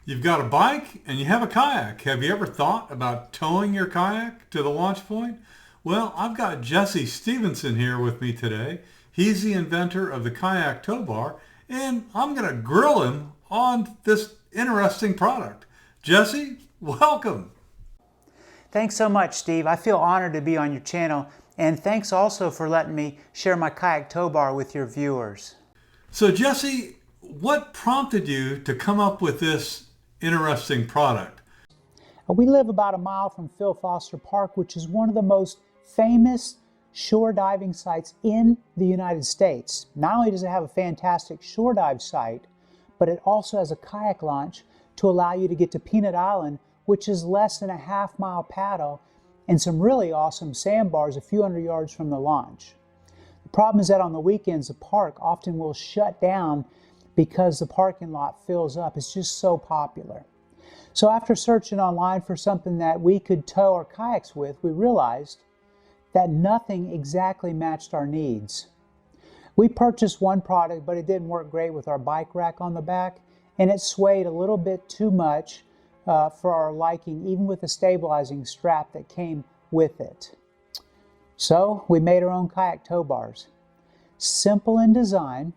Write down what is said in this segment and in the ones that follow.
You've got a bike and you have a kayak. Have you ever thought about towing your kayak to the launch point? Well, I've got Jesse Stevenson here with me today. He's the inventor of the kayak tow bar, and I'm going to grill him on this interesting product. Jesse, welcome. Thanks so much, Steve. I feel honored to be on your channel, and thanks also for letting me share my kayak tow bar with your viewers. So Jesse, what prompted you to come up with this interesting product? We live about a mile from Phil Foster Park, which is one of the most famous shore diving sites in the United States. Not only does it have a fantastic shore dive site, but it also has a kayak launch to allow you to get to Peanut Island, which is less than a half-mile paddle, and some really awesome sandbars a few hundred yards from the launch. The problem is that on the weekends, the park often will shut down because the parking lot fills up. It's just so popular. So after searching online for something that we could tow our kayaks with, we realized that nothing exactly matched our needs. We purchased one product, but it didn't work great with our bike rack on the back, and it swayed a little bit too much for our liking, even with the stabilizing strap that came with it. So we made our own kayak tow bars. Simple in design,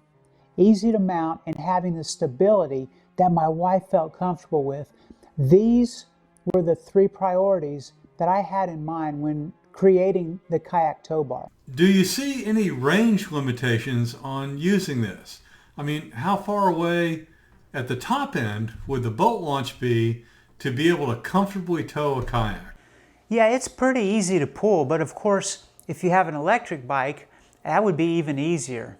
easy to mount, and having the stability that my wife felt comfortable with. These were the three priorities that I had in mind when creating the kayak tow bar. Do you see any range limitations on using this? I mean, how far away at the top end would the boat launch be to be able to comfortably tow a kayak? Yeah, it's pretty easy to pull, but of course, if you have an electric bike, that would be even easier.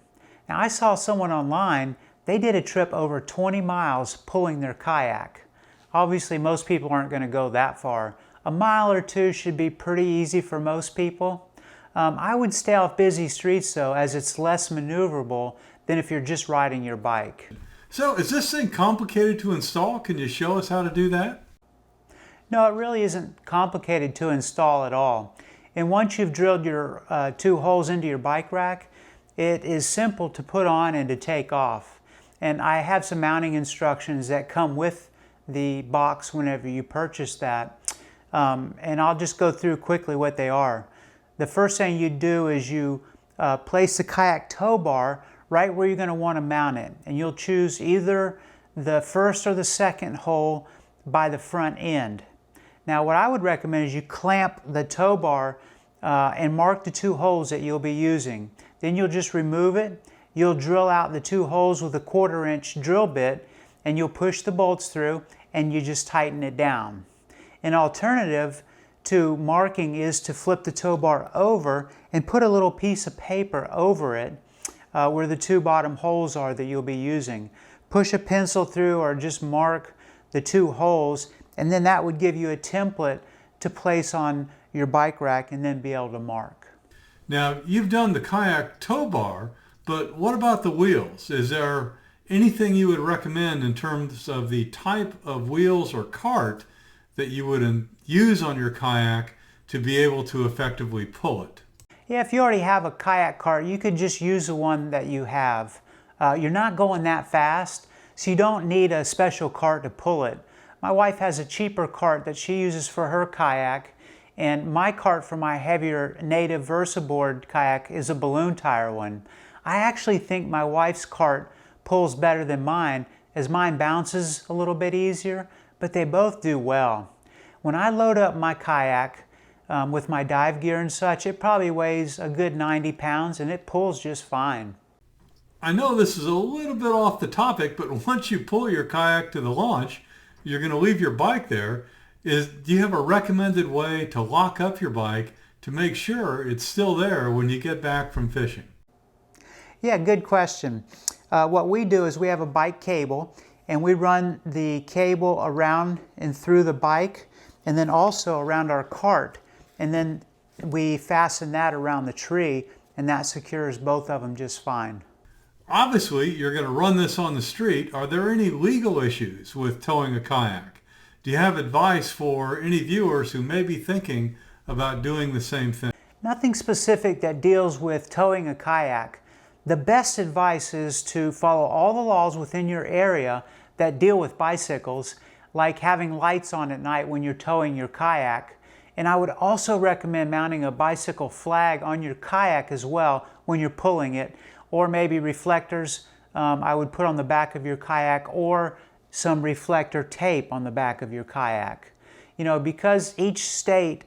Now, I saw someone online, they did a trip over 20 miles pulling their kayak. Obviously, most people aren't going to go that far. A mile or two should be pretty easy for most people. I would stay off busy streets though, as it's less maneuverable than if you're just riding your bike. So is this thing complicated to install? Can you show us how to do that? No, it really isn't complicated to install at all. And once you've drilled your two holes into your bike rack, it is simple to put on and to take off. And I have some mounting instructions that come with the box whenever you purchase that. And I'll just go through quickly what they are. The first thing you do is you place the kayak tow bar right where you're going to want to mount it. And you'll choose either the first or the second hole by the front end. Now what I would recommend is you clamp the tow bar and mark the two holes that you'll be using. Then you'll just remove it. You'll drill out the two holes with a 1/4 inch drill bit, and you'll push the bolts through and you just tighten it down. An alternative to marking is to flip the tow bar over and put a little piece of paper over it where the two bottom holes are that you'll be using. Push a pencil through or just mark the two holes, and then that would give you a template to place on your bike rack and then be able to mark. Now, you've done the kayak tow bar, but what about the wheels? Is there anything you would recommend in terms of the type of wheels or cart that you would use on your kayak to be able to effectively pull it? Yeah, if you already have a kayak cart, you could just use the one that you have. You're not going that fast, so you don't need a special cart to pull it. My wife has a cheaper cart that she uses for her kayak, and my cart for my heavier native VersaBoard kayak is a balloon tire one. I actually think my wife's cart pulls better than mine, as mine bounces a little bit easier, but they both do well. When I load up my kayak with my dive gear and such, it probably weighs a good 90 pounds and it pulls just fine. I know this is a little bit off the topic, but once you pull your kayak to the launch, you're going to leave your bike there. Do you have a recommended way to lock up your bike to make sure it's still there when you get back from fishing? Yeah, good question. What we do is we have a bike cable, and we run the cable around and through the bike, and then also around our cart, and then we fasten that around the tree, and that secures both of them just fine. Obviously, you're going to run this on the street. Are there any legal issues with towing a kayak? Do you have advice for any viewers who may be thinking about doing the same thing? Nothing specific that deals with towing a kayak. The best advice is to follow all the laws within your area that deal with bicycles. like having lights on at night when you're towing your kayak. And I would also recommend mounting a bicycle flag on your kayak as well when you're pulling it, or maybe reflectors I would put on the back of your kayak, or some reflector tape on the back of your kayak. You know, because each state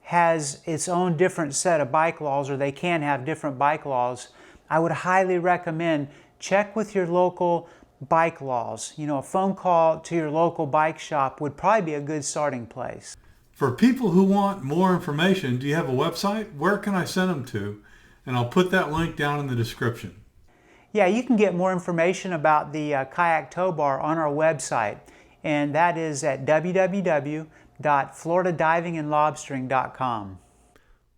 has its own different set of bike laws, or they can have different bike laws, I would highly recommend check with your local bike laws. You know, a phone call to your local bike shop would probably be a good starting place. For people who want more information, do you have a website? Where can I send them to? And I'll put that link down in the description. Yeah, you can get more information about the kayak tow bar on our website, and that is at www.floridadivingandlobstering.com.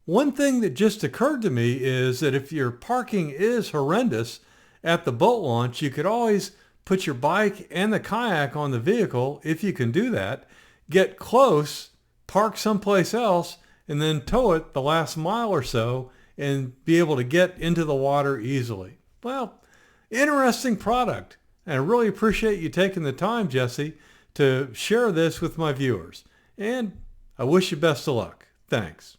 One thing that just occurred to me is that if your parking is horrendous at the boat launch, you could always put your bike and the kayak on the vehicle, if you can do that, get close, park someplace else, and then tow it the last mile or so and be able to get into the water easily. Well, interesting product. And I really appreciate you taking the time, Jesse, to share this with my viewers. And I wish you best of luck. Thanks.